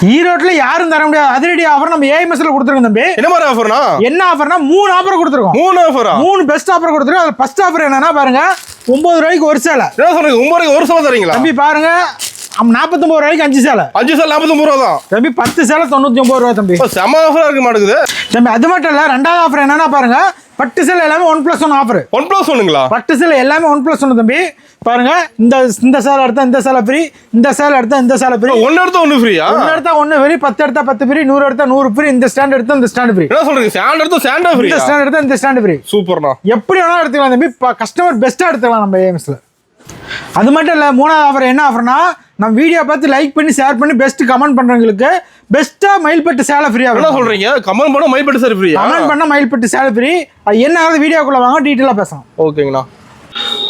ஈரோட்ல யாரும் தர முடியாது அதிரடி ஆஃபர் நம்ம ஏஎம்எஸ்ல கொடுத்துருக்கோம் தம்பி. என்ன மாதிரி ஆஃபர்னா? என்ன ஆஃபர்னா 3 ஆஃபர் கொடுத்துருக்கோம். 3 ஆஃபரா? 3 பெஸ்ட் ஆஃபர் கொடுத்துருக்கோம். அதுல ஃபர்ஸ்ட் ஆஃபர் என்னன்னா பாருங்க 9 ரூபாய்க்கு ஒரு சேலை. என்ன சொல்றீங்க? 9 ரூபாய்க்கு ஒரு சேலை தரீங்களா? தம்பி பாருங்க 49 ரூபாய்க்கு 5 சேலை. 5 சேலை 49 ரூபா தான் தம்பி. 10 சேலை 99 ரூபா தம்பி. செம ஆஃபரா இருக்க மாட்டேங்குது தம்பி. அது மட்டும் இல்ல, ரெண்டாவது ஆஃபர் என்னன்னா பாருங்க பட்டு சேலை எல்லாமே 1+1 ஆஃபர். 1+1ங்களா? பட்டு சேலை எல்லாமே 1+1 தம்பி. பாருங்க இந்த சேலை எடுத்தா இந்த சேலை ஃப்ரீ, இந்த சேலை எடுத்தா இந்த சேலை ஃப்ரீ. ஒன்னு எடுத்தா ஒன்னு ஃப்ரீயா? ஒன்னு எடுத்தா ஒன்னு ஃப்ரீ, 10 எடுத்தா 10 ஃப்ரீ, 100 எடுத்தா 100 ஃப்ரீ, இந்த ஸ்டாண்ட் எடுத்தா இந்த ஸ்டாண்ட் ஃப்ரீ. என்ன சொல்றீங்க? ஸ்டாண்ட் எடுத்தா ஸ்டாண்ட் ஃப்ரீ, இந்த ஸ்டாண்ட் எடுத்தா இந்த ஸ்டாண்ட் ஃப்ரீ. சூப்பர்ண்ணா. எப்படி வேணாலும் எடுத்துக்கலாம் தம்பி. கஸ்டமர் பெஸ்ட்டா எடுத்துக்கலாம் நம்ம ஏஎம்எஸ்ல. அது மட்டும் இல்ல, மூணாவது ஆஃபர் என்ன ஆஃபர்னா நம்ம வீடியோ பார்த்து லைக் பண்ணி ஷேர் பண்ணி பெஸ்ட் கமெண்ட் பண்றவங்களுக்கு பெஸ்ட்டா மயில்பட்டு சேலை ஃப்ரீயா. என்ன சொல்றீங்க? கமெண்ட் பண்ணா மயில்பட்டு சேலை ஃப்ரீயா? கமெண்ட் பண்ணா மயில்பட்டு சேலை ஃப்ரீ. அது என்ன ஆகுது வீடியோக்குள்ள வாங்க டீடைலா பேசலாம். ஓகேங்கண்ணா.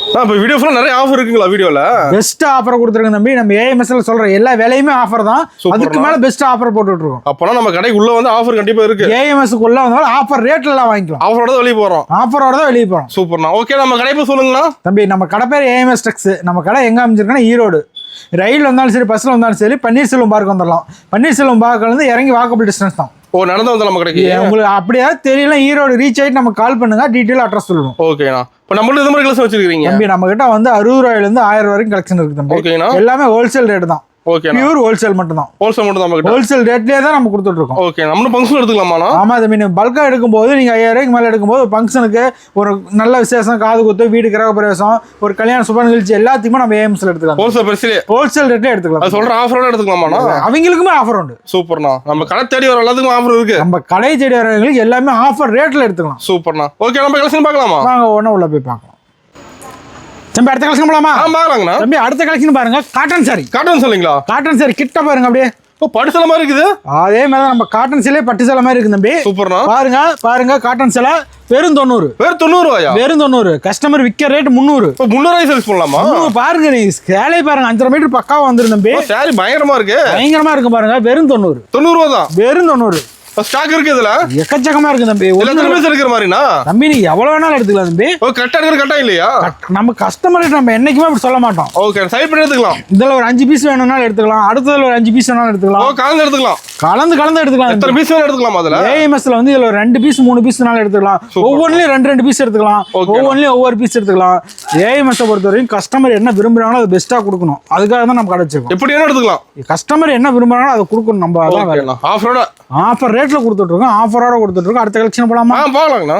இப்போ வீடியோ ஃபுல்லா நிறைய ஆஃபர் இருக்குங்களா? வீடியோல பெஸ்ட் ஆஃபர் கொடுத்துருக்கோம் தம்பி. நம்ம ஏஎம்எஸ்ல சொல்ற எல்லா வேலையுமே ஆஃபர் தான். அதுக்கு மேல பெஸ்ட் ஆஃபர் போட்டுட்டு இருக்கோம். அப்பனா நம்ம கடைக்கு உள்ள வந்து ஆஃபர் கண்டிப்பா இருக்கு. ஏஎம்எஸ்க்கு உள்ள வந்தாலும் ஆஃபர் ரேட்ல எல்லாம் வாங்கிக்கலாம். ஆஃபரோட தான் வெளிய போறோம். ஆஃபரோட தான் வெளிய போறோம். சூப்பர்ண்ணா. ஓகே, நம்ம கடை போய் சொல்லுங்கண்ணா. தம்பி நம்ம கடை பேர் ஏஎம்எஸ் டெக்ஸ். நம்ம கடை எங்க அமைஞ்சிருக்குன்னா ஈரோடு. ரயில் வந்தாலும் சரி, பஸ்ல வந்தாலும் சரி, பன்னீர்செல்வம் பார்க் வந்துடலாம். பன்னீர்செல்வம் பார்க்ல இருந்து இறங்கி வாக்கபிள் டிஸ்டன்ஸ் தான். ஓ, நடந்து வந்து நம்ம கடைக்கு. உங்களுக்கு அப்படியே தெரியல ஈரோடு ரீச் ஆயிட்டு நம்ம கால் பண்ணுங்க, டீடைல் அட்ரஸ் சொல்லுவோம். ஓகேண்ணா. இப்போ நம்மள்ட்ட இந்த மாதிரி கலெக்ஷன் வச்சிருக்கீங்க தம்பி. நம்ம கிட்ட வந்து 60 ரூபாயில இருந்து 1000 வரைக்கும் கலெக்ஷன் இருக்கு தம்பி. ஓகேண்ணா. எல்லாமே ஹோல்சேல் ரேட் தான். ஓகே, பியூர் ஹோல்சேல் மட்டும் தான். ஹோல்சேல் மட்டும் தான். ஹோல்சேல் ரேட்லயே தான் நம்ம கொடுத்துட்டு இருக்கோம். ஓகே, நம்ம ஃபங்க்ஷன் எடுத்துக்கலாமா? ஆமா தம்பி. நீங்க பல்கா எடுக்கும்போது நீங்க 5000 ரூபாய்க்கு மேல எடுக்கும்போது ஃபங்க்ஷனுக்கு ஒரு நல்ல விசேஷம், காது குத்து, வீடு கிரக பிரவேசம், ஒரு கல்யாண சுப நிகழ்ச்சி எல்லாத்துக்குமே நம்ம ஏஎம்எஸ்ல எடுத்துக்கலாம். ஹோல்சேல் பிரைஸ்லயே ஹோல்சேல் ரேட்ல எடுத்துக்கலாம். அது சொல்ற ஆஃபரோட எடுத்துக்கலாமா? அவங்களுக்குமே ஆஃபர் உண்டு. சூப்பர்ண்ணா. நம்ம கடை தேடி வர எல்லாத்துக்கும் ஆஃபர் இருக்கு. நம்ம கடை தேடி வரவங்களுக்கு எல்லாமே ஆஃபர் ரேட்ல எடுத்துக்கலாம். சூப்பர்ண்ணா. ஓகே, நம்ம கலெக்ஷன் பார்க்கலாமா? வாங்க ஒண்ணு உள்ள போய் பார்க்கலாம். தம்பி அடுத்த கலெக்ஷன் போலாமா? பார்க்கலாங்கண்ணா. தம்பி அடுத்த கலெக்ஷன் பாருங்க. Cotton sorry. காட்டன் சொல்லுங்களா? காட்டன் சாரி கிட்ட பாருங்க. அப்படியே பட்டு சேலை மாதிரி இருக்குது. அதே மாதிரி நம்ம காட்டன் சேலை பட்டு சேலை மாதிரி இருக்கு தம்பி. சூப்பர்ண்ணா. பாருங்க காட்டன் சேலை வெறும் 90. வெறும் 90 ரூபாயா? வெறும் 90. கஸ்டமர் விற்க ரேட் 300. இப்போ 300 ரூபாய் சேல்ஸ் பண்ணலாமா? பாருங்க நீ சேலை பாருங்க 5.5 மீட்டர் பக்காவா வந்துரும் தம்பி. சாரி பயங்கரமா இருக்கு. பயங்கரமா இருக்கு பாருங்க. வெறும் 90. 90 ரூபாய் தான். வெறும் 90. ஸ்டாக் இருக்கு இதுல. எக்கச்சக்கமா இருக்கு தம்பி. ஒரு பீஸ் எடுக்கிற மாதிரினா தம்பி நீ எவ்வளவு வேணாலும் எடுத்துக்கலாம் தம்பி. ஓ, கரெக்ட்டா எடுக்கிற கரெக்ட்டா இல்லையா? நம்ம கஸ்டமருக்கு நம்ம என்னைக்குமே அப்படி சொல்ல மாட்டோம். ஓகே, சைடு பண்ணி எடுத்துக்கலாம். இதுல ஒரு 5 பீஸ் வேணும்னாலும் எடுத்துக்கலாம். அடுத்ததுல ஒரு 5 பீஸ் வேணாலும் எடுத்துக்கலாம். ஓ, கலந்து எடுத்துக்கலாம். கலந்து எடுத்துக்கலாம். எத்தனை பீஸ் வேணா எடுத்துக்கலாம் அதுல. ஏஎம்எஸ்ல வந்து இதுல 2 பீஸ் 3 பீஸ்னாலும் எடுத்துக்கலாம். ஒவ்வொன்லயும் 2 பீஸ் எடுத்துக்கலாம். ஒவ்வொன்லயும் ஒவ்வொரு பீஸ் எடுத்துக்கலாம். ஏஎம்எஸ் பொறுத்தவரைக்கும் கஸ்டமர் என்ன விரும்புறாங்களோ அதை பெஸ்டா கொடுக்கணும். அதுக்காக தான் நம்ம கடை வச்சிருக்கோம். எப்படி என்ன எடுத்துக்கலாம். கஸ்டமர் என்ன விரும்புறாங்களோ அதை கொடுக்கணும். நம்ம அதான் ஆஃபரோட ஆஃபர் ரேட்ல கொடுத்துட்டு இருக்கோம். ஆஃபரோட கொடுத்துட்டு இருக்கோம். அடுத்த கலெக்ஷன் போலாமா? பார்க்கலாங்கண்ணா.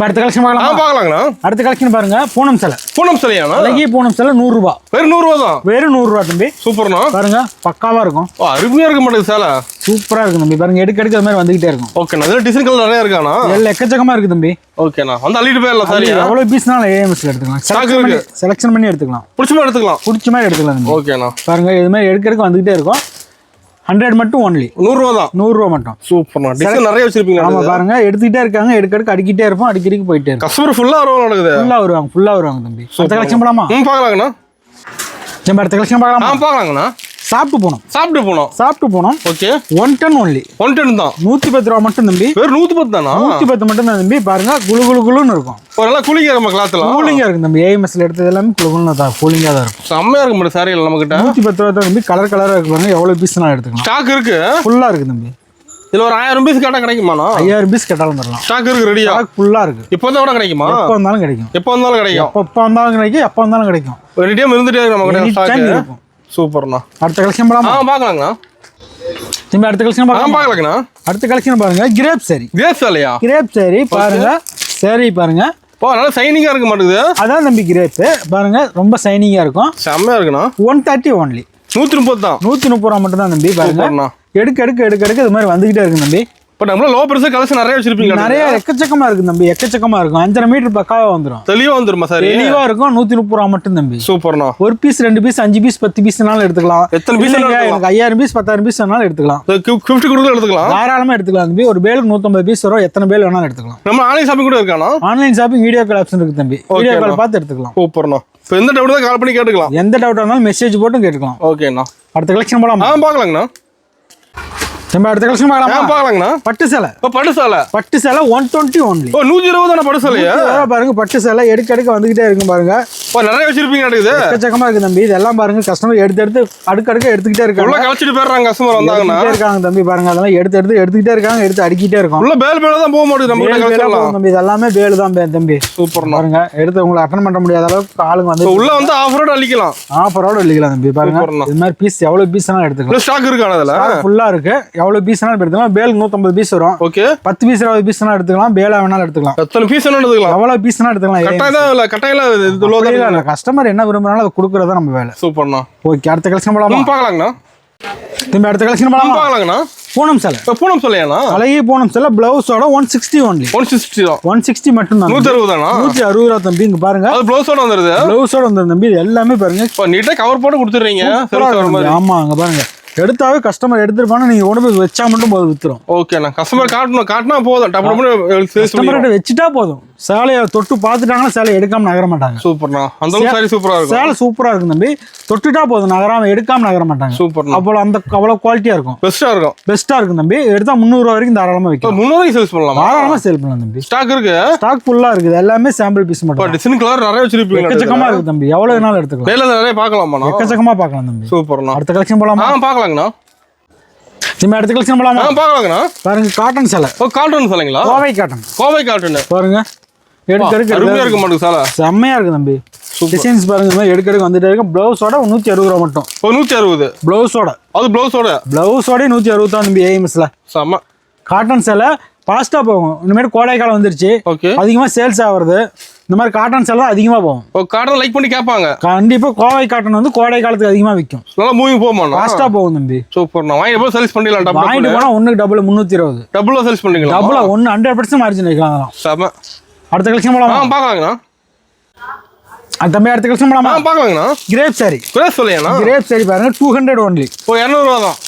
அடுத்த கலெக்ஷன் பார்க்கலாங்கண்ணா. அடுத்த கலெக்ஷன் பாருங்க. பூனம் சேலை. பூனம் சேலையாண்ணா? அழகிய பூனம் சேலை 100 ரூபாய். வெறும் 100 ரூபாய் தான். வெறும் 100 ரூபாய் தம்பி. சூப்பர்ண்ணா. பாருங்க பக்காவா இருக்கும். அருமையா இருக்க மாட்டேங்குது சேலை. சூப்பரா இருக்கு தம்பி. பாருங்க எடுக்க அது மாதிரி வந்துகிட்டே இருக்கும். ஓகேண்ணா. இதுல டிசைன் கலர் நிறைய இருக்காண்ணா? எல்லாம் எக்கச்சக்கமா இருக்கு தம்பி. ஓகேண்ணா. வந்து அள்ளிட்டு போயிடலாம். சரி, எவ்வளவு பீஸ்னாலும் ஏஎம்எஸ்ல எடுத்துக்கலாம். செலக்ஷன் பண்ணி எடுத்துக்கலாம். பிடிச்ச மாதிரி எடுத்துக்கலாம். ஓகேண்ணா. பாருங்க இது மாதிரி எடுக்க வந்துகிட்டே இருக்கும். 100 மட்டும் ஒன்லி 100 ரூபாய் தான். 100 ரூபாய் மட்டும். சூப்பர்ண்ணா. டிசைன் நிறைய வச்சிருப்பீங்க. ஆமா பாருங்க எடுத்துக்கிட்டே இருக்காங்க. எடுக்க அடிக்கிட்டே இருப்போம். அடிக்கடிக்கு போயிட்டே இருக்கும். கஸ்டமர் ஃபுல்லா நடக்குது. ஃபுல்லா வருவாங்க தம்பி. அடுத்த கலெக்ஷன் போலாமா? பார்க்கலாங்கண்ணா. அடுத்த கலெக்ஷன் பார்க்கலாமா? பார்க்கலாங்கண்ணா. சாப்பிட்டு போனோம். ஓகே. 110 ஒன்லி. 110 தான். 110 ரூபாய் மட்டும் தம்பி. வெறும் 110 தானா? 110 மட்டும் தான் தம்பி. பாருங்க குளுன்னு இருக்கும். ஒரு நல்லா கூலிங்கா நம்ம கிளாத்லாம். கூலிங்கா இருக்கு தம்பி. ஏஎம்எஸ்ல எடுத்தது எல்லாமே குளுன்னு தான், கூலிங்கா தான் இருக்கும். செம்மையா இருக்கு நம்ம சாரில நம்ம கிட்ட. 110 ரூபாய் தான் தம்பி. கலரா இருக்கு பாருங்க. எவ்வளவு பீஸ்னாலும் எடுத்துக்கலாம். ஸ்டாக் இருக்கு. ஃபுல்லா இருக்கு தம்பி. இதுல ஒரு 1000 பீஸ் கேட்டா கிடைக்குமாண்ணா? 5000 பீஸ் கேட்டாலும் தரலாம். ஸ்டாக் இருக்கு ரெடியா. ஸ்டாக் ஃபுல்லா இருக்கு. இப்போ தான் கூட கிடைக்குமா? எப்போ வந்தாலும் கிடைக்கும். எப்போ வந்தாலும் கிடைக்கும். ஒரு டைம் இருந்துட்டே இருக்கு நம்ம கிட்ட ஸ்டாக் இருக்கும். சூப்பர்ண்ணா. அடுத்த கலெக்ஷன் போலாமா? பார்க்கலாங்கண்ணா. திரும்ப அடுத்த கலெக்ஷன் பார்க்கலாங்கண்ணா. அடுத்த கலெக்ஷன் பாருங்க. கிரேப் சாரி. கிரேப் சாரி பாருங்க. சாரி பாருங்க. நல்லா சைனிங்கா இருக்க மாட்டேங்குது. அதான் தம்பி கிரேப் பாருங்க. ரொம்ப சைனிங்கா இருக்கும். செம்மையா இருக்குண்ணா. 130 ஒன்லி. 130 தான். 130 ரூபாய் மட்டும் தான் தம்பி. பாருங்க எடுக்க இது மாதிரி வந்துகிட்டே இருக்கு தம்பி. இப்போ நம்ம லோ பிரைஸ் கலெக்ஷன் நிறைய வச்சிருப்பீங்க. நிறைய எக்கச்சக்கமா இருக்கு தம்பி. எக்கச்சக்கமா இருக்கும். 5.5 மீட்டர் பக்காவா வந்துரும். தெளிவா வந்துருமா சார்? தெளிவா இருக்கும். 130 ரூபாய் மட்டும் தம்பி. சூப்பர்ண்ணா. ஒரு பீஸ் 2 பீஸ் 5 பீஸ் 10 பீஸ்னாலும் எடுத்துக்கலாம். எத்தனை பீஸ்? எனக்கு 5000 பீஸ் 10000 பீஸ் வேணாலும் எடுத்துக்கலாம். 50 கூட எடுத்துக்கலாம். தாராளமா எடுத்துக்கலாம் தம்பி. ஒரு பேலுக்கு 150 பீஸ் வரும். எத்தனை பேல் வேணாலும் எடுத்துக்கலாம். நம்ம ஆன்லைன் ஷாப்பிங் கூட இருக்கானா? Online shopping video call option இருக்கு தம்பி. வீடியோ கால் பார்த்து எடுத்துக்கலாம். சூப்பர்ண்ணா. இப்போ எந்த டவுட் தான் கால் பண்ணி கேட்டுக்கலாம். எந்த டவுட் இருந்தாலும் மெசேஜ் போட்டு கேட்டுக்கலாம். ஓகேண்ணா. அடுத்த கலெக்ஷன் போலாமா? பார்க்கலாங்கண்ணா. நம்ம அடுத்த கலெக்ஷன் பார்க்கலாமா? பார்க்கலாங்கண்ணா. பட்டு சேலை. பட்டு சேலை. பட்டு சேலை 120 ஒன்லி. 120 தானே பட்டு சேலையா? பாருங்க பட்டு சேலை எடுக்க வந்துகிட்டே இருக்கும் பாருங்க. நிறைய வச்சிருப்பீங்க. எக்கச்சக்கமா இருக்கு தம்பி. இதெல்லாம் பாருங்க கஸ்டமர் எடுத்து அடுக்க எடுத்துக்கிட்டே இருக்காங்க. உள்ள கலச்சிட்டு போறாங்க கஸ்டமர் வந்தாங்கன்னா. இருக்காங்க தம்பி பாருங்க. அதெல்லாம் எடுத்துக்கிட்டே இருக்காங்க. எடுத்து அடிக்கிட்டே இருக்கும். உள்ள பேல் தான் போக மாட்டேங்குது நம்ம கிட்ட கலெக்ஷன் தம்பி. இது எல்லாமே பேல் தான் தம்பி. சூப்பர் பாருங்க. எடுத்து உங்களுக்கு அட்டெண்ட் பண்ண முடியாத அளவுக்கு ஆளுங்க வந்து உள்ள வந்து ஆஃபரோட அள்ளிக்கலாம். ஆஃபரோட அள்ளிக்கலாம் தம்பி. பாருங்க இது மாதிரி பீஸ் எவ்வளவு பீஸ்னாலும் எடுத்துக்கலாம். ஸ்டாக் இருக்கு அதுல. ஃபுல்லா இருக்கு. எவ்வளவு பீஸ்னாலும் எடுத்துக்கலாம். பேல் 150 பீஸ் வரும். ஓகே. 10 பீஸ் 20 பீஸ்னாலும் எடுத்துக்கலாம். பேலா வேணாலும் எடுத்துக்கலாம். எத்தனை பீஸ் வேணாலும் எடுத்துக்கலாம். எவ்வளவு பீஸ்னாலும் எடுத்துக்கலாம். கட்டாயில கஸ்டமர் என்ன விரும்புறாங்களோ அதை கொடுக்கறதா நம்ம வேலை. சூப்பர்ண்ணா. ஓகே அடுத்த கலெக்ஷன் போலாமா? பார்க்கலாங்கண்ணா. திரும்ப அடுத்த கலெக்ஷன் போலாமா? பார்க்கலாங்கண்ணா. பூனம் சேலை. பூனம் சேலையாண்ணா? அழகிய பூனம் சேலை பிளவுஸோட 160 ஒன்லி. 160 மட்டும் தான். 160 தானா? 160 ரூபா தம்பி. இங்க பாருங்க. அது பிளவுஸோட வந்துருது. பிளவுஸோட வந்துருது தம்பி. இது எல்லாமே பாருங்க. இப்போ நீட்டா கவர் போட்டு கொடுத்துறீங்க. ஆமா அங்க பாருங்க. எடுத்தாவே கஸ்டமர் எடுத்துருப்பாங்க. நீங்க கொண்டு போய் வச்சா மட்டும் போதும் வித்துரும். ஓகேண்ணா. கஸ்டமர் காட்டினா போதும். கஸ்டமர் வச்சுட்டா போதும். சேலையை தொட்டு பார்த்துட்டாங்கன்னா சேலை எடுக்காம நகர மாட்டாங்க. சூப்பர்ண்ணா. அந்த சாரி சூப்பரா இருக்கும். சேலை சூப்பரா இருக்கும் தம்பி. தொட்டுட்டா போதும் நகராம எடுக்காம நகர மாட்டாங்க. சூப்பர்ண்ணா. அவ்வளவு குவாலிட்டியா இருக்கும். பெஸ்டா இருக்கும் தம்பி. எடுத்தா 300 ரூபா வரைக்கும் தாராளமா வைக்கும். 300 சேல்ஸ் பண்ணலாம். தாராளமா சேல் பண்ணலாம் தம்பி. ஸ்டாக் இருக்கு. ஸ்டாக் ஃபுல்லா இருக்குது. எல்லாமே சாம்பிள் பீஸ் மட்டும். டிசைன் கலர் நிறைய வச்சிருப்பீங்க. எக்கச்சக்கமா இருக்கு தம்பி. எவ்வளவு வேணாலும் எடுத்துக்கலாம். வேலை நிறைய பார்க்கலாமா? எக்கச்சக்கமா பார்க்கலாம் தம்பி. சூப்பர்ண்ணா. அடுத்த கலெக்ஷன் போலாமா? பார்க்கலாங்கண்ணா. நம்ம அடுத்த கலெக்ஷன் போலாமா? பார்க்கலாங்கண்ணா. பாருங்க காட்டன் சேலை. காட்டன் சேலைங்களா? கோவை காட்டன். பாருங்க அருமையா இருக்கு மாட்டுக்கு சேலை. செம்மையா இருக்கு தம்பி. டிசைன்ஸ் பாருங்க எடுக்க வந்துட்டே இருக்கு. பிளவுஸோட 160 ரூபா மட்டும். 160 பிளவுஸோட. அது பிளவுஸோட 160 தான் தம்பி. ஏஎம்எஸ்ல செம்ம காட்டன் சேலை ஃபாஸ்டா போகும். இனிமேல் கோடை காலம் வந்துருச்சு. அதிகமா சேல்ஸ் ஆகுறது. இந்த மாதிரி காட்டன் சேலை அதிகமா போகும். காட்டன் லைக் பண்ணி கேட்பாங்க. கண்டிப்பா கோவை காட்டன் வந்து கோடை காலத்துக்கு அதிகமா விற்கும். நல்லா மூவிங் போகுமா? ஃபாஸ்டா போகும் தம்பி. சூப்பர். நான் வாங்கி போய் சேல்ஸ் பண்ணிடலாம். வாங்கிட்டு போனா ஒண்ணுக்கு டபுள் 320. டபுளா சேல்ஸ் பண்ணீங்களா? டபுளா 100% மார்ஜின் வைக்கலாம். அதெல்லாம் செம்ம. அடுத்த கலெக்ஷன் போலாமா? பார்க்கலாங்கண்ணா. தம்பி அடுத்த கலெக்ஷன் போலாமா? பார்க்கலாங்கண்ணா. கிரேப் சாரி. கிரேப் சாரி பாருங்க 200 ஒன்லி. 200 ரூபா தான்.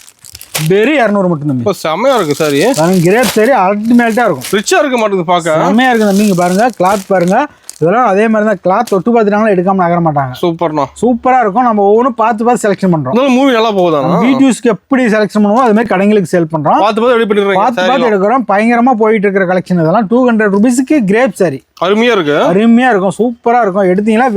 வெறும் 200 மட்டும் தம்பி. செம்மையா இருக்கு சாரி. பாருங்க கிரேப் சாரி அல்டிமேட்டா இருக்கும். ரிச்சா இருக்க மாட்டேங்குது பார்க்க. செம்மையா இருக்கு தம்பி. இங்க பாருங்க கிளாத் பாருங்க. இதெல்லாம் அதே மாதிரி தான். கிளாத் தொட்டு பார்த்துட்டாங்களா எடுக்காம நகர மாட்டாங்க. சூப்பர்ண்ணா. சூப்பரா இருக்கும். நம்ம ஒவ்வொன்றும் பார்த்து செலக்ஷன் பண்றோம். மூவி நல்லா போகுதா? வீடியோஸ்க்கு எப்படி செலக்ஷன் பண்ணுவோம் அது மாதிரி கடைங்களுக்கு சேல் பண்றோம். பார்த்து எடுக்கிறோம். பயங்கரமா போயிட்டு இருக்கிற கலெக்ஷன் இதெல்லாம். 200 ரூபீஸ்க்கு கிரேப் சாரி அருமையா இருக்கும். சூப்பரா இருக்கும். எடுத்தீங்களா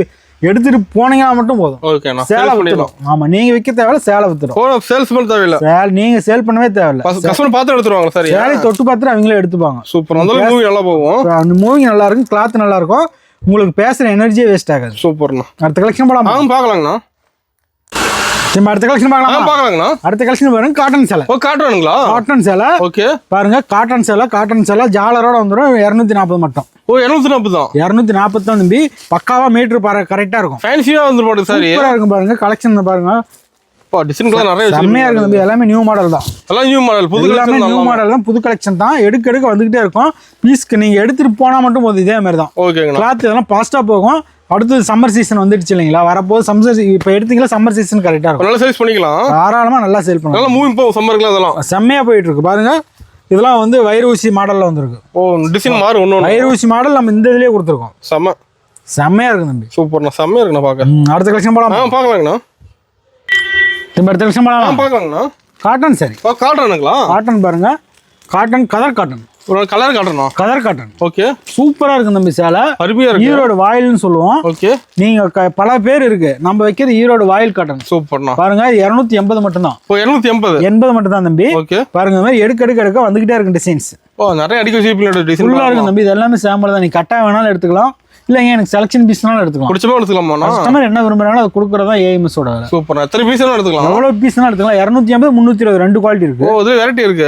எடுத்துட்டு போனீங்கன்னா மட்டும் போதும். ஓகேண்ணா. சேலை வித்துடும். ஆமா நீங்க விற்க தேவையில்ல. சேலை வித்துடும். சேல்ஸ் பண்ண தேவையில்ல. நீங்க சேல் பண்ணவே தேவையில்ல. கஸ்டமர் பார்த்து எடுத்துருவாங்க. சரி சேலை தொட்டு பார்த்துட்டு அவங்களே எடுத்துப்பாங்க. சூப்பர். அந்த மூவி நல்லா போகும். அந்த மூவி நல்லா இருக்கும். கிளாத் நல்லா இருக்கும். உங்களுக்கு பேசுற எனர்ஜியே வேஸ்ட் ஆகாது. சூப்பர்ண்ணா. அடுத்த கலெக்ஷன் போலாமா? பார்க்கலாங்கண்ணா. அடுத்த கலெக்ஷன் பார்க்கலாங்கண்ணா. அடுத்த கலெக்ஷன் பாருங்க காட்டன் சேலை. காட்டனுங்களா? காட்டன் சேலை. ஓகே. பாருங்க காட்டன் சேலை ஜாலரோட வந்துடும். 240 மட்டும். 240 தான். 240 தான் தம்பி. பக்காவா மீட்டர் பாரு கரெக்டா இருக்கும். ஃபேன்சியா வந்து போடுது சாரி. சூப்பரா இருக்கும் பாருங்க. கலெக்ஷன் பாருங்க. டிசைன் கலர் நிறைய செம்மையா இருக்கு தம்பி. எல்லாமே நியூ மாடல் தான். எல்லாம் நியூ மாடல். புது கலெக்ஷன் நியூ மாடல் தான். புது கலெக்ஷன் தான். எடுக்க வந்துகிட்டே இருக்கும். பீஸ்க்கு நீங்க எடுத்துட்டு போனா மட்டும் போதும். இதே மாதிரி தான். ஓகேங்க. கிளாத் இதெல்லாம் ஃபாஸ்டா போகும். அடுத்து சம்மர் சீசன் வந்துடுச்சு இல்லைங்களா? வரப்போது சம்மர் இப்போ எடுத்தீங்களா சம்மர் சீசன் கரெக்டா இருக்கும். நல்லா சேல்ஸ் பண்ணிக்கலாம். தாராளமா நல்லா சேல் பண்ணலாம். நல்லா மூவிங் போகும் சம்மருக்கு. அதெல்லாம் செம்மையா போயிட்டு இருக்கு பாருங்க. இதெல்லாம் வந்து வைர ஊசி மாடல்ல வந்திருக்கு. டிசைன் மாறு ஒண்ணு. வைர ஊசி மாடல் நம்ம இந்த இதுலயே கொடுத்துருக்கோம். செம்மையா இருக்கு தம்பி. சூப்பர்ண்ணா. செம்மையா இருக்குண்ணா பார்க்க. அடுத்த கலெக்ஷன் போலாம். பார்க்கலாங்கண்ணா. அடுத்த கலெக்ஷன் போலாம். பார்க்கலாங்கண்ணா. காட்டன் சாரி. காட்டனுங்களா? காட்டன் பாருங்க. Cotton colour cotton. கலர் காட்டனா? Colour cotton. ஓகே. சூப்பரா இருக்கு தம்பி. சேலை அருமையா இருக்கு. ஈரோடு வாயில்னு சொல்லுவோம். ஓகே. நீங்க பல பேர் இருக்கு. நம்ம வைக்கிறது ஈரோடு வாயில் காட்டன். சூப்பர்ண்ணா. பாருங்க 280 மட்டும் தான். 280 மட்டும் தான் தம்பி. ஓகே. பாருங்க இந்த மாதிரி எடுக்க வந்துகிட்டே இருக்கு டிசைன்ஸ். நிறைய அடிக்க டிசைன் ஃபுல்லா இருக்கு தம்பி. இது எல்லாமே சாம்பிள் தான். நீ கட்டா வேணாலும் எடுத்துக்கலாம். இல்லைங்க எனக்கு செலக்ஷன் பீஸ்னாலும் எடுத்துக்கலாம். பிடிச்சமா எடுத்துக்கலாமா? கஸ்டமர் என்ன விரும்புறாங்களோ அது கொடுக்கறதா ஏஎம்எஸ் ஓட வேலை. சூப்பர். எத்தனை பீஸ் எடுத்துக்கலாம்? எவ்வளவு பீஸ்னாலும் எடுத்துக்கலாம். 250 320 ரெண்டு குவாலிட்டி இருக்கு. இது வெரைட்டி இருக்கு.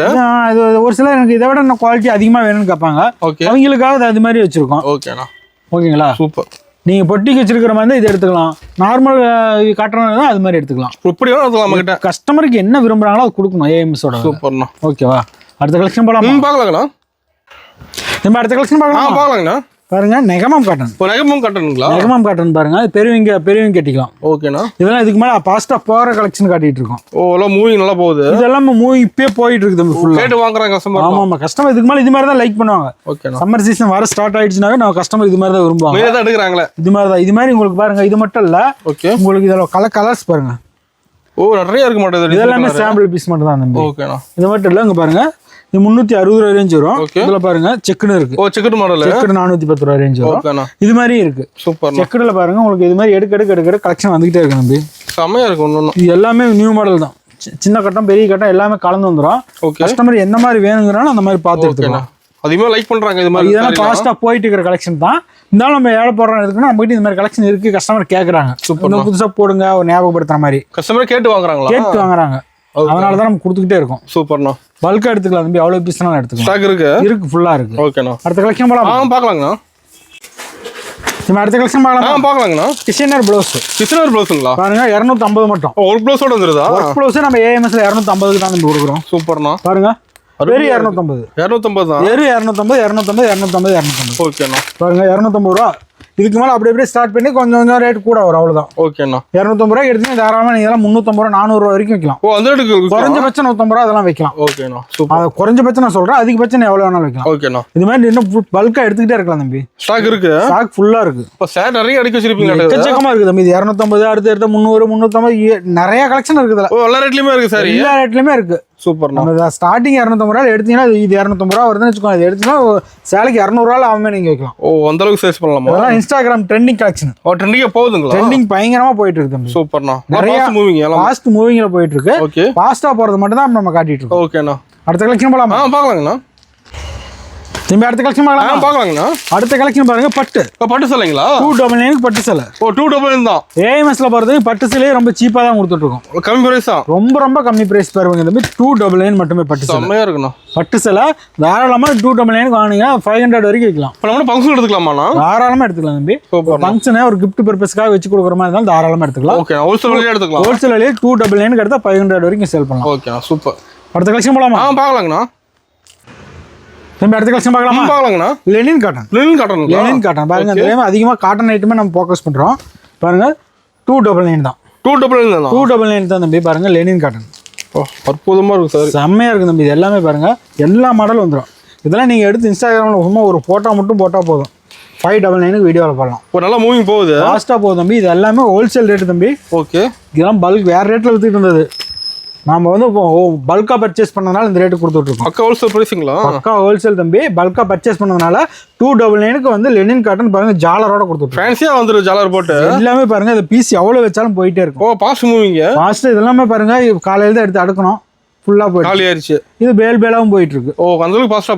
இது ஒரு சிலர் எனக்கு இதை விட இன்னும் குவாலிட்டி அதிகமா வேணும்னு கேட்பாங்க. அவங்களுக்காக அது மாதிரி வச்சிருக்கோம். ஓகேண்ணா. ஓகேங்களா? சூப்பர். நீங்க பொட்டிக்கு வச்சிருக்கிற மாதிரி இதை எடுத்துக்கலாம். நார்மல் காட்டுறதா அது மாதிரி எடுத்துக்கலாம். எப்படி வேணும் எடுத்துக்கலாம். நம்ம கிட்ட கஸ்டமருக்கு என்ன விரும்புறாங்களோ அது கொடுக்கணும் ஏஎம்எஸ் ஓட. சூப்பர்ண்ணா. ஓகேவா? அடுத்த கலெக்ஷன் போலாம். பார்க்கலாங்கண்ணா. நம்ம அடுத்த கலெக்ஷன் பார்க்கலாம். பார்க்கலாங்கண்ணா. பாருங்க நெகமாம் காட்டன். நெகமாம் காட்டனுங்களா? நெகமாம் காட்டன் பாருங்க. பெரியவங்க கட்டிக்கலாம். ஓகேண்ணா. இதெல்லாம் இதுக்கு மேல ஃபாஸ்டா போற கலெக்ஷன் காட்டிட்டு இருக்கோம். எல்லாம் மூவிங் நல்லா போகுது. இதெல்லாம் மூவி இப்பயே போயிட்டு இருக்கு தம்பி. ஃபுல்லா கேட்டு வாங்குறாங்க கஸ்டமர். ஆமா கஸ்டமர் இதுக்கு மேல இது மாதிரி தான் லைக் பண்ணுவாங்க. ஓகேண்ணா. சம்மர் சீசன் வர ஸ்டார்ட் ஆயிடுச்சுனாவே நம்ம கஸ்டமர் இது மாதிரி தான் விரும்புவாங்க. எடுக்கிறாங்களே இது மாதிரி தான். இது மாதிரி உங்களுக்கு பாருங்க. இது மட்டும் இல்ல. ஓகே. உங்களுக்கு இதோட கலர்ஸ் பாருங்க. ஓ நிறைய இருக்க மாட்டேங்குது. இதெல்லாமே சாம்பிள் பீஸ் மட்டும் தான் தம்பி. ஓகேண்ணா. இது மட்டும் இல்லை, இங்கே பாருங்க இது 360 ரூபா ரேஞ்ச் வரும். இதில் பாருங்க செக்குன்னு இருக்கு. ஓ செக்குடு மாடல். செக்குடு 410 ரூபா ரேஞ்ச் வரும். ஓகேண்ணா. இது மாதிரி இருக்கு. சூப்பர். செக்குடுல பாருங்க உங்களுக்கு இது மாதிரி எடுக்க கலெக்ஷன் வந்துகிட்டே இருக்கு தம்பி. செமையா இருக்கு. ஒன்று இது எல்லாமே நியூ மாடல் தான். சின்ன கட்டம் பெரிய கட்டம் எல்லாமே கலந்து வந்துடும். கஸ்டமர் எந்த மாதிரி வேணுங்கிறாலும் அந்த மாதிரி பார்த்து எடுத்துக்கலாம். அதிகமாக லைக் பண்றாங்க இது மாதிரி. இதெல்லாம் ஃபாஸ்ட்டாக போயிட்டு இருக்கிற கலெக்ஷன் தான். இருந்தாலும் நம்ம ஏழை போடுறோம் இருக்குன்னா நம்ம கிட்ட இந்த மாதிரி கலெக்ஷன் இருக்கு. கஸ்டமர் கேட்குறாங்க இன்னும் புதுசாக போடுங்க ஒரு ஞாபகப்படுத்துற மாதிரி. கஸ்டமர் கேட்டு வாங்குறாங்க. அதனால தான் நம்ம கொடுத்துக்கிட்டே இருக்கோம். சூப்பர்ண்ணா. பல்கா எடுத்துக்கலாம் தம்பி. அவ்வளோ பீஸ்லாம் எடுத்துக்கலாம். ஸ்டாக் இருக்கு ஃபுல்லா இருக்கு. ஓகேண்ணா. அடுத்த கலெக்ஷன் போகலாம். பார்க்கலாங்கண்ணா. நம்ம அடுத்த கலெக்ஷன் பார்க்கலாங்கண்ணா. டிசைனர் ப்ளவுஸுங்களா பாருங்க 250 மட்டும். ஒரு ப்ளவுஸோட வந்துருதா? ஒரு ப்ளவுஸ் நம்ம ஏஎம்எஸ்ல 250 தான் நம்ம கொடுக்குறோம். சூப்பர்ண்ணா. பாருங்க வெறும் 250 தான். வெறும் 250. ஓகேண்ணா. பாருங்க 250 ரூபா. இதுக்கு மேலே அப்படியே ஸ்டார்ட் பண்ணி கொஞ்சம் ரேட் கூட வரும். அவ்வளோதான். ஓகேண்ணா. 250 ரூபாய்க்கு எடுத்தீங்கன்னா தாராளமாக நீங்கள் இதெல்லாம் 350 ரூபா 400 ரூபா வரைக்கும் வைக்கலாம். ஓ அந்த ரேட்டுக்கு குறைஞ்சபட்சம் 150 ரூபா அதெல்லாம் வைக்கலாம். ஓகேண்ணா. சூப்பர். அது குறைஞ்சபட்சம் நான் சொல்கிறேன். அதிகபட்சம் எவ்வளோ வேணாலும் வைக்கலாம். ஓகேண்ணா. இது மாதிரி இன்னும் பல்காக எடுத்துக்கிட்டே இருக்கலாம் தம்பி. ஸ்டாக் இருக்கு. ஸ்டாக் ஃபுல்லாக இருக்கு. இப்போ சார் நிறைய அடிக்க வச்சிருப்பீங்க. எக்கச்சக்கமாக இருக்குது தம்பி. இது 250 அடுத்து 300 350 நிறைய கலெக்ஷன் இருக்குதுல. ஓ எல்லா ரேட்லையுமே இருக்கு சார். எல்லா ரேட்லையுமே இருக்கு. சூப்பர். நம்ம ஸ்டார்டிங் 250 ரூபா எடுத்தீங்கன்னா இது 250 ரூபா வருதுன்னு வச்சுக்கோங்க. இது எடுத்தீங்கன்னா சேலைக்கு 200 ரூபா ஆகுமே நீங்க வைக்கலாம். ஓ அந்த அளவுக்கு சேல்ஸ் பண்ணலாமா? அதெல்லாம் இன்ஸ்டாகிராம் ட்ரெண்டிங் கலெக்ஷன். ஓ ட்ரெண்டிங்கா போகுதுங்களா? ட்ரெண்டிங் பயங்கரமா போயிட்டு இருக்கு தம்பி. சூப்பர்ண்ணா. நிறைய ஃபாஸ்ட் மூவிங்ல போயிட்டு இருக்கு. ஓகே. ஃபாஸ்டா போறது மட்டும் தான் நம்ம காட்டிட்டு இருக்கோம். ஓகேண்ணா. அடுத்த கலெக்ஷன் போலாமா? பார்க்கலாங்கண்ணா. திரும்பி அடுத்த கலெக்ஷன் பார்க்கலாங்கண்ணா. அடுத்த கலெக்ஷன் பாருங்க. பட்டு சேலைங்களா? 299 பட்டு சேலை. ஓ 299 தான். ஏஎம்எஸ்ல போறது பட்டு சேலையே ரொம்ப சீப்பா தான் கொடுத்துட்டு இருக்கோம். கம்மி பிரைஸ் தான். ரொம்ப கம்மி பிரைஸ் பாருங்க. இந்த மாதிரி 299 மட்டுமே பட்டு சேலை. செம்மையா இருக்குண்ணா. பட்டு சேலை தாராளமா 299 வாங்குனீங்க 500 வரைக்கும் வைக்கலாம். இப்போ நம்ம ஃபங்க்ஷன் எடுத்துக்கலாமாண்ணா? தாராளமா எடுத்துக்கலாம் தம்பி. ஃபங்க்ஷனை ஒரு gift பர்பஸ்க்காக வச்சு கொடுக்குற மாதிரி இருந்தாலும் தாராளமா எடுத்துக்கலாம். ஓகே. ஹோல்சேல் விலையில எடுத்துக்கலாம். ஹோல்சேல் விலையில 299 எடுத்தா 500 வரைக்கும் சேல் பண்ணலாம். Okay super. அடுத்த கலெக்ஷன் போலாமா? பார்க்கலாங்கண்ணா. அடுத்த கலெக்ஷன் பார்க்கலாங்கண்ணா. லெனின் காட்டன் பாருங்க. அந்த அதிகமா காட்டன் ஐட்டமே நம்ம ஃபோக்கஸ் பண்றோம். பாருங்க 299 தான். 299 தான் தம்பி. பாருங்க லெனின் காட்டன். அற்புதமா இருக்கு சார். செம்மையா இருக்கு தம்பி. இது எல்லாமே பாருங்க எல்லா மாடலும் வந்துடும். இதெல்லாம் நீங்க எடுத்து இன்ஸ்டாகிராம்ல சும்மா ஒரு போட்டோ மட்டும் போட்டா போதும். 599 வீடியோவில் போடலாம். ஒரு நல்லா மூவிங் போகுது. ஃபாஸ்ட்டாக போகுது தம்பி. இது எல்லாமே ஹோல்சேல் ரேட்டு தம்பி. ஓகே. இதெல்லாம் பல்க் வேறு ரேட்டில் விற்றுட்டு இருந்தது. நம்ம வந்து பல்காக பர்ச்சேஸ் பண்ணதுனால இந்த ரேட்டு கொடுத்துட்ருக்கோம். பக்கா ஹோல்சேல் ப்ரைஸுங்களா? பக்கா ஹோல்சேல் தம்பி. பல்காக பர்ச்சேஸ் பண்ணதுனால 299 வந்து லெனின் காட்டன் பாருங்க ஜாலரோட கொடுத்துருக்கோம். ஃபேன்சியாக வந்துடும் ஜாலர் போட்டு. எல்லாமே பாருங்க இந்த பீஸ் எவ்வளோ வச்சாலும் போயிட்டே இருக்கும். ஓ ஃபாஸ்ட் மூவிங்க. ஃபாஸ்ட்டு இதெல்லாமே பாருங்க காலையில் தான் எடுத்து அடுக்கணும். ஃபுல்லாக போயிட்டு காலி ஆயிடுச்சு. இது பேலாவும் போயிட்டு இருக்கு. ஓ அந்த அளவுக்கு ஃபாஸ்ட்டாக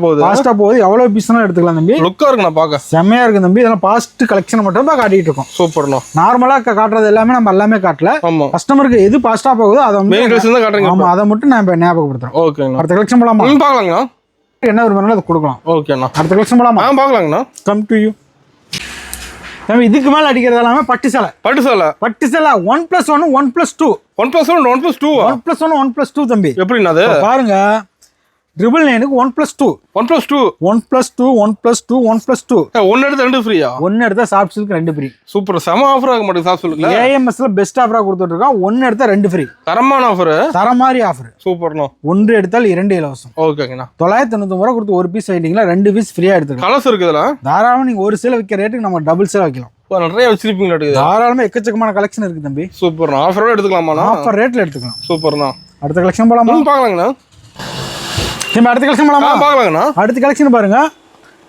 போகுது. எவ்வளோ பீஸ்னாலும் எடுத்துக்கலாம் தம்பி. லுக்காக இருக்கு. நான் பார்க்க செம்மையா இருக்கு தம்பி. இதெல்லாம் ஃபாஸ்ட் கலெக்ஷன் மட்டும் தான் காட்டிட்டு இருக்கோம். சூப்பர்ண்ணா. நார்மலாக காட்டுறது எல்லாமே நம்ம எல்லாமே காட்டல. ஆமாம். கஸ்டமருக்கு எது ஃபாஸ்ட்டாக போகுதோ அதை காட்டுறீங்க. ஆமாம் அதை மட்டும் நான் ஞாபகப்படுத்துறோம். ஓகேண்ணா. அடுத்த கலெக்ஷன் போலாமா? பார்க்கலாங்கண்ணா. என்ன விரும்புறாலும் அதை கொடுக்கலாம். ஓகேண்ணா. அடுத்த கலெக்ஷன் போலாமா? பார்க்கலாங்கண்ணா. Come to you. நம்ம இதுக்கு மேல அடிக்கிறது எல்லாமே பட்டு சேலை. 1+1 1+2. 1+1 1+2. 1+1 1+2 தம்பி. எப்படின்னா அது பாருங்க 999க்கு 1+2. 1+2. 1+2. ஒன்னு எடுத்து 2 ஃப்ரீயா? ஒன்னு எடுத்தா சாஃப்ட் சில்க் 2 ஃப்ரீ. சூப்பர். செம ஆஃபர் ஆக மாட்டேங்குது சாஃப்ட் சில்க்ல. ஏஎம்எஸ்ல பெஸ்ட் ஆஃபரா கொடுத்துட்டு இருக்கோம். ஒன்னு எடுத்தா 2 ஃப்ரீ. தரமான ஆஃபர். தரமாரி ஆஃபர். சூப்பர்ண்ணா. ஒன்று எடுத்தால் 2 இலவசம். ஓகேங்கண்ணா. 999 ரூபா கொடுத்து ஒரு பீஸ் வாங்கிட்டீங்களா 2 பீஸ் ஃப்ரீயா எடுத்துக்கலாம். கலர்ஸ் இருக்குதுல தாராளமா நீங்க ஒரு சேலை விற்கிற ரேட்டுக்கு நம்ம டபுள் சேல் வைக்கலாம். நிறைய வச்சிருப்பீங்க. தாராளமா எக்கச்சக்கமான கலெக்ஷன் இருக்கு தம்பி. சூப்பர். ஆஃபரோட எடுத்துக்கலாமா? ஆஃபர் ரேட்ல எடுத்துக்கலாம். சூப்பர்ண்ணா. அடுத்த கலெக்ஷன் போலாமா? பார்க்கலாங்கண்ணா. அடுத்த கலெக்ஷன் போலாமா? பார்க்கலாங்கண்ணா. அடுத்த கலெக்ஷன் பாருங்க.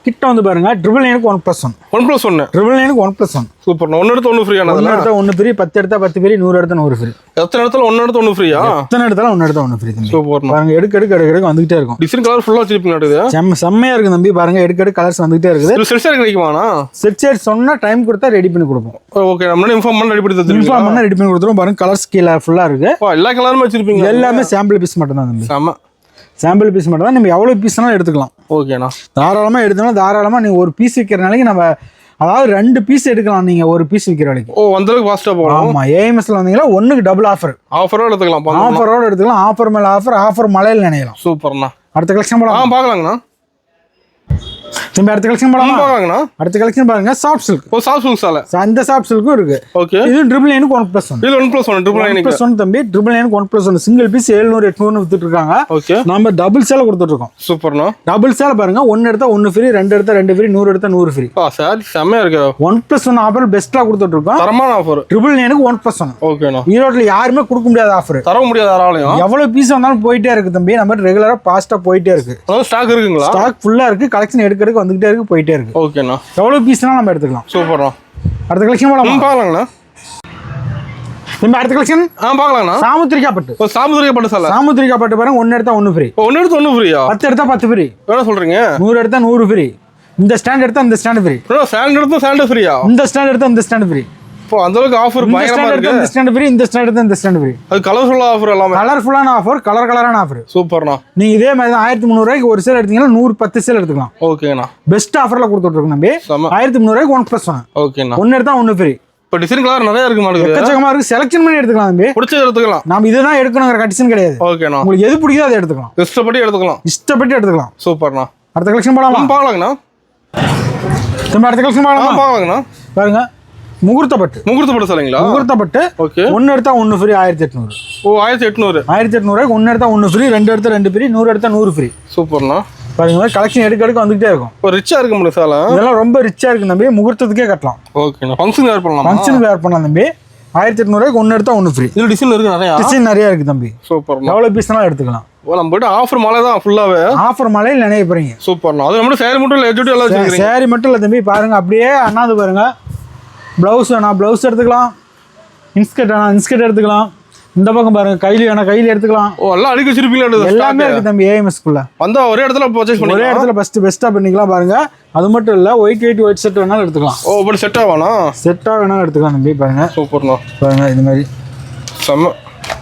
கிட்ட வந்து பாருங்க 999க்கு 1+1. 999க்கு 1+1. சூப்பர். ஒன்னு எடுத்து 1 ஃப்ரீயா? ஒன்னு எடுத்தா 1 ஃப்ரீ. 10 எடுத்தா 10 ஃப்ரீ. 100 எடுத்தா 100 ஃப்ரீ. எத்தனை இடத்துல 1 எடுத்து 1 ஃப்ரீயா? எத்தனை இடத்துல 1 எடுத்தா 1 ஃப்ரீ தம்பி. சூப்பர். பாருங்க எடுக்க வந்துகிட்டே இருக்கும். டிசைன் கலர் ஃபுல்லா வச்சிருப்பீங்க. செம்மையா இருக்கு தம்பி. பாருங்க எடுக்க கலர்ஸ் வந்துகிட்டே இருக்குது. செட் சார் கிடைக்குமாண்ணா? செட் சார் சொன்னா டைம் கொடுத்தா ரெடி பண்ணி கொடுப்போம். ஓகே. நம்ம இன்ஃபார்ம் பண்ண ரெடி பண்ணி தந்துருவீங்க. இன்ஃபார்ம் பண்ணா ரெடி பண்ணி கொடுத்துருவோம். பாருங்க கலர்ஸ் கீழ ஃபுல்லா இருக்கு. எல்லா கலருமே வச்சிருப்பீங்க. எல்லாமே சாம்பிள் பீஸ் மட்டும் தான் தம்பி. செம சாம்பிள் பீஸ் மட்டும் தான். நம்ம எவ்வளவு பீஸ்னாலும் எடுத்துக்கலாம். ஓகேண்ணா. தாராளமா எடுத்தோம்னா தாராளமா நீங்க ஒரு பீஸ் விற்கிற நாளைக்கு நம்ம அதாவது 2 பீஸ் எடுக்கலாம். நீங்க ஒரு பீஸ் விற்கிற வரைக்கும். ஓ அந்த அளவுக்கு ஃபாஸ்டா போகலாம். ஆமா. ஏஎம்எஸ்ல வந்தீங்கன்னா ஒண்ணுக்கு டபுள் ஆஃபர். ஆஃபரோட எடுத்துக்கலாம். ஆஃபரோட எடுத்துக்கலாம். ஆஃபர் மேல ஆஃபர். ஆஃபர் மலையில நினைக்கலாம். சூப்பர்ண்ணா. அடுத்த கலெக்ஷன் போலாம். பார்க்கலாங்கண்ணா. திரும்ப அடுத்த கலெக்ஷன் பார்க்கலாங்கண்ணா. அடுத்த கலெக்ஷன் பாருங்க சாஃப்ட் சில்க். ஓ சாஃப்ட் சில்க் சால. அந்த சாஃப்ட் சில்க்கும் இருக்கு. ஓகே. இது 999 1+1. இது 1+1 1+1 தம்பி. 999 1+1 சிங்கிள் பீஸ் 700 800 வித்துட்டு இருக்காங்க. ஓகே. நம்ம டபுள் சேல கொடுத்துட்டு இருக்கோம். சூப்பர்ண்ணா. டபுள் சேல பாருங்க, 1 எடுத்தா 1 ஃப்ரீ, 2 எடுத்தா 2 ஃப்ரீ, 100 எடுத்தா 100 ஃப்ரீ. சார் செமையா இருக்கு. 1+1 ஆஃபர் பெஸ்ட்டா கொடுத்துட்டு இருக்கோம். தரமான ஆஃபர். 999 1+1. ஓகேண்ணா. ஈரோட்ல யாருமே கொடுக்க முடியாத ஆஃபர். தர முடியாத யாராலையும். எவ்வளவு பீஸ் வந்தாலும் போயிட்டே இருக்கு தம்பி. நம்ம ரெகுலரா பாஸ்டா போயிட்டே இருக்கு. ஸ்டாக் இருக்குங்களா? ஸ்டாக் ஃபுல்லா இருக்கு. கலெக்ஷன் எடுக்கிறதுக்கு வந்துகிட்டே இருக்கு, போயிட்டே இருக்கு. ஓகேண்ணா. எவ்வளவு பீஸ்னா நம்ம எடுத்துக்கலாம். சூப்பர்ண்ணா. அடுத்த கலெக்ஷன் பார்க்கலாங்கண்ணா. நம்ம அடுத்த கலெக்ஷன் பார்க்கலாங்கண்ணா. சாமுத்திரிகா பட்டு. சாமுத்திரிகா பட்டு சால. சாமுத்திரிகா பட்டு பாருங்க, 1 எடுத்தா 1 ஃப்ரீ. 1 எடுத்து 1 ஃப்ரீயா? 10 எடுத்தா 10 ஃப்ரீ. என்ன சொல்றீங்க? 100 எடுத்தா 100 ஃப்ரீ. இந்த ஸ்டாண்ட் எடுத்தா இந்த ஸ்டாண்ட் ஃப்ரீ. ஸ்டாண்ட் எடுத்தா ஸ்டாண்ட் ஃப்ரீயா? இந்த ஸ்டாண்ட் எடுத்தா இந்த ஸ்டாண்ட் ஃப்ரீ. இப்போ அந்த அளவுக்கு ஆஃபர் பயங்கரமா இருக்கு. இந்த ஸ்டாண்ட் ஃப்ரீ, இந்த ஸ்டாண்ட் எடுத்தா இந்த ஸ்டாண்ட் ஃப்ரீ. அது கலர்ஃபுல்லா ஆஃபர் எல்லாமே. கலர்ஃபுல்லான ஆஃபர், கலரான ஆஃபர். சூப்பர்ண்ணா. நீங்க இதே மாதிரி தான் 1300 ரூபாய்க்கு ஒரு சேல் எடுத்தீங்கன்னா 110 சேல் எடுத்துக்கலாம். ஓகேண்ணா. பெஸ்ட் ஆஃபர்ல கொடுத்துட்டு இருக்கோம் நம்பி. 1300 ரூபாய்க்கு 1+1. ஓகேண்ணா. 1 எடுத்தா 1 ஃப்ரீ. இப்போ டிசைன் கலர் நிறைய இருக்கு மாடுது. எக்கச்சக்கமா இருக்கு. செலக்ஷன் பண்ணி எடுத்துக்கலாம் தம்பி. பிடிச்சது எடுத்துக்கலாம். நாம இதுதான் எடுக்கணுங்கிற கண்டிஷன் கிடையாது. ஓகேண்ணா. உங்களுக்கு எது பிடிக்குதோ அதை எடுத்துக்கலாம். இஷ்டப்பட்டு எடுத்துக்கலாம். இஷ்டப்பட்டு எடுத்துக்கலாம். சூப்பர்ண்ணா. அடுத்த கலெக்ஷன் பார்க்கலாங்கண்ணா. திரும்ப அடுத்த கலெக்ஷன் பார்க்கலாங்கண்ணா. பாருங்க, முகூர்த்த பட்டு. முகூர்த்த பட்டு சொல்லுங்களா? முகூர்த்த பட்டு. ஓகே. 1 எடுத்தா 1 ஃப்ரீ 1800. ஓ 1800. 1800 ரூபாய்க்கு 1 எடுத்தா 1 ஃப்ரீ, 2 எடுத்தா 2 ஃப்ரீ, 100 எடுத்தா 100 ஃப்ரீ. சூப்பர்ண்ணா. பாருங்க, கலெக்ஷன் எடுக்க வந்துகிட்டே இருக்கும். இப்போ ரிச்சா இருக்கு முடியும் சால. இதெல்லாம் ரொம்ப ரிச்சா இருக்கு தம்பி. முகூர்த்தத்துக்கே கட்டலாம். ஓகேண்ணா. ஃபங்க்ஷன் வேர் பண்ணலாம். ஃபங்க்ஷன் வேர் பண்ணலாம் தம்பி. 1800 ரூபாய்க்கு 1 எடுத்தா 1 ஃப்ரீ. இதுல டிசைன் இருக்கு நிறைய. டிசைன் நிறைய இருக்கு தம்பி. சூப்பர்ண்ணா. எவ்வளவு பீஸ்னாலும் எடுத்துக்கலாம். ஓ நம்ம போய்ட்டு ஆஃபர் மாலை தான் ஃபுல்லாவே. ஆஃபர் மாலையில் நினைய போறீங்க. சூப்பர்ண்ணா. அது நம்ம சேரி மட்டும் இல்ல, எஜுடி எல்லாம் வச்சிருக்கீங்க. சேரி மட்டும் இல்ல தம்பி. பாருங்க, அப்படியே அண்ணாந்து பாருங்க. பிளவுஸ் வேணா பிளவுஸ் எடுத்துக்கலாம். இன்ஸ்கர்ட் வேணா இன்ஸ்கர்ட் எடுத்துக்கலாம். இந்த பக்கம் பாருங்க, கைலி வேணா கைலி எடுத்துக்கலாம். ஓ எல்லாம் அடிக்க வச்சிருப்பீங்களா? எல்லாமே இருக்கு தம்பி. ஏஎம்எஸ் குள்ள வந்தா ஒரே இடத்துல பர்ச்சேஸ் பண்ணி ஒரே இடத்துல பெஸ்டா பண்ணிக்கலாம். பாருங்க, அது மட்டும் இல்ல, ஒயிட் செட் வேணாலும் எடுத்துக்கலாம். ஓ இப்படி செட் ஆவானா? செட்டா வேணாலும் எடுத்துக்கலாம் தம்பி. பாருங்க சூப்பர்ண்ணா. பாருங்க, இது மாதிரி செம்ம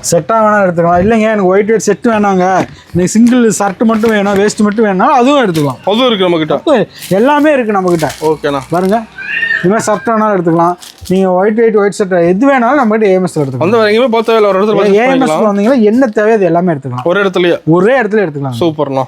செட்டா வேணாலும் எடுத்துக்கலாம். இல்லைங்க எனக்கு ஒயிட் செட் வேணாங்க, எனக்கு சிங்கிள் ஷர்ட் மட்டும் வேணும், வேஸ்ட் மட்டும் வேணாலும் அதுவும் எடுத்துக்கலாம். அதுவும் இருக்கு நம்ம கிட்ட. எல்லாமே இருக்கு நம்ம கிட்ட. ஓகேண்ணா. பாருங்க, இது மாதிரி ஷர்ட் வேணாலும் எடுத்துக்கலாம். நீங்க ஒயிட் செட் எது வேணாலும் நம்ம கிட்ட ஏஎம்எஸ் எடுத்துக்கலாம். அந்த எங்கேயுமே பார்த்தா ஒரு இடத்துல ஏஎம்எஸ் வந்தீங்கன்னா என்ன தேவையோ அது எல்லாமே எடுத்துக்கலாம். ஒரே இடத்துல எடுத்துக்கலாம். எடுத்துக்கலாம். சூப்பர்ண்ணா.